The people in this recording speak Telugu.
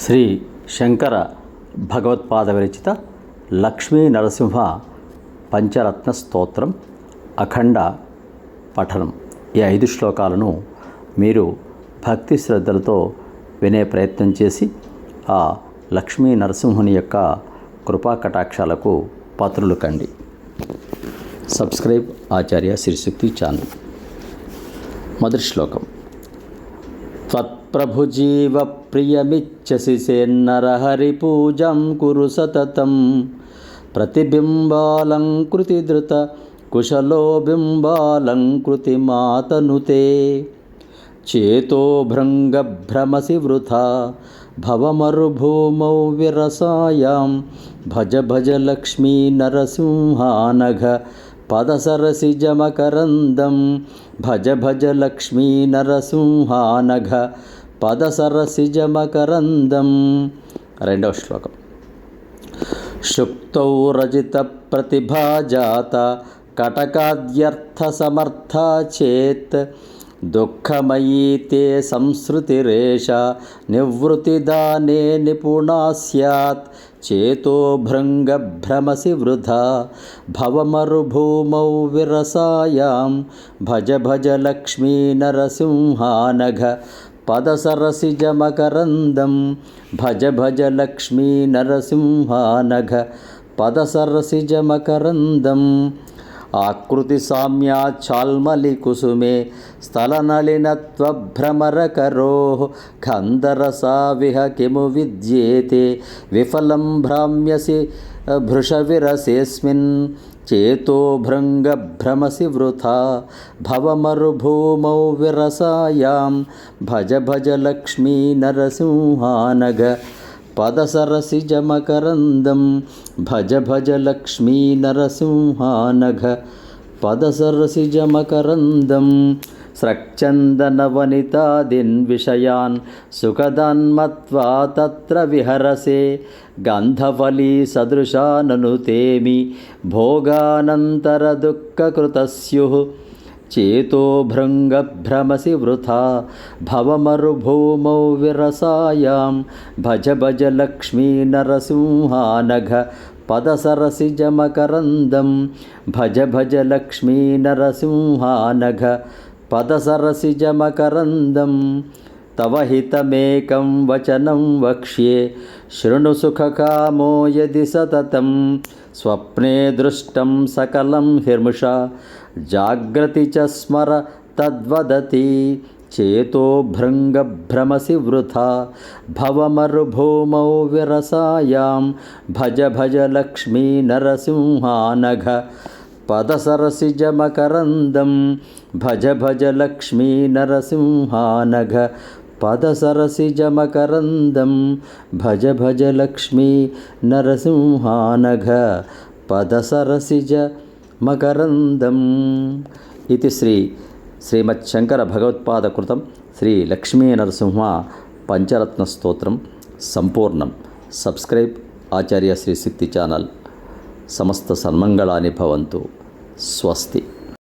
శ్రీ శంకర భగవత్పాద విరచిత లక్ష్మీ నరసింహ పంచరత్న స్తోత్రం అఖండ పఠనం. ఈ 5 శ్లోకాలను మీరు భక్తి శ్రద్ధలతో వినే ప్రయత్నం చేసి ఆ లక్ష్మీ నరసింహుని యొక్క కృపా కటాక్షాలకు పాత్రులు కండి. సబ్స్క్రైబ్ ఆచార్య శ్రీశక్తి ఛానల్. మొదటి శ్లోకం. త్వత్ప్రభుజీవ ప్రియమిచ్చసి సేన్నరహరిపూజం కురు సతతం ప్రతిబింబాలంకృతిధృత కుశలో బింబాలంకృతి మాతనుతే చేతోభృంగభ్రమసి వృథా భవమరుభూమౌ విరసాయాం భజ భజ లక్ష్మీ నరసింహానఘ పదసరసిజమకరందం భజ భజ లక్ష్మీ నరసింహానఘ పదసరసిజమకరందం. రెండవ శ్లోకం. శుక్తౌ రజిత ప్రతిభాజాత కటకాద్యర్థ సమర్థా చేత్ దుఃఖమయీ తే సంసృతిరేష నివృత్తిదానే నిపుణా స్యాత్ చేతోభృంగభ్రమసి వృథా భవమరుభూమౌ విరసాయాం భజ భజ లక్ష్మీ నరసింహానఘ పదసరసిజమకరందం భజ భజ లక్ష్మీ నరసింహానఘ పదసరసిజమకరందం. ఆకృతి సామ్యాచ్ఛాల్మలి కుసుమే స్థలనళినత్వభ్రమరకరో గంధరసా విహ కిము విద్యేతే విఫలం భ్రామ్యసి భృషవిరసేస్మిన్ చేతోభృంగభ్రమసి వృథా భవమరుభూమౌ విరసాయాం భజ భజ లక్ష్మీ నరసింహానఘ పదసరసిజమకరందం భజ భజ లక్ష్మీ నరసింహానఘ పదసరసిజమకరందం. స్రక్చందనవనితాదిన్ విషయాన్ సుఖదాన్మత్వా తత్ర విహరసే గంధఫలీ సదృశాననుతేమి భోగానంతర దుఃఖకృతస్యుః చేతోభృంగభ్రమసి వృథా భవమరుభూమౌ విరసాయాం భజ భజ లక్ష్మీ నరసింహానఘ పదసరసిజమకరందం భజ భజ లక్ష్మీ నరసింహానఘ పదసరసిజమకరందం. తవ హితమేకం వచనం వక్ష్యే శృణు సుఖకామో యది సతతం స్వప్నే దృష్టం సకలం హిర్ముషా జాగ్రతి చ స్మర తద్వదతి చేతోభృంగభ్రమసి వృథా భవమరుభూమౌ విరసాయాం భజ భజ లక్ష్మీ నరసింహానఘ పదసరసిజమకరందం భజ భజ లక్ష్మీ నరసింహానఘ పదసరసిజమకరందం భజ భజ లక్ష్మీ నరసింహానఘ పదసరసిజమకరందం. ఇది శ్రీమచ్చంకర భగవత్పాదకృతం శ్రీ లక్ష్మీ నరసింహ పంచరత్న స్తోత్రం సంపూర్ణం. సబ్స్క్రైబ్ ఆచార్య శ్రీశక్తి ఛానల్. సమస్త సన్మంగళాని భవంతు. స్వస్తి.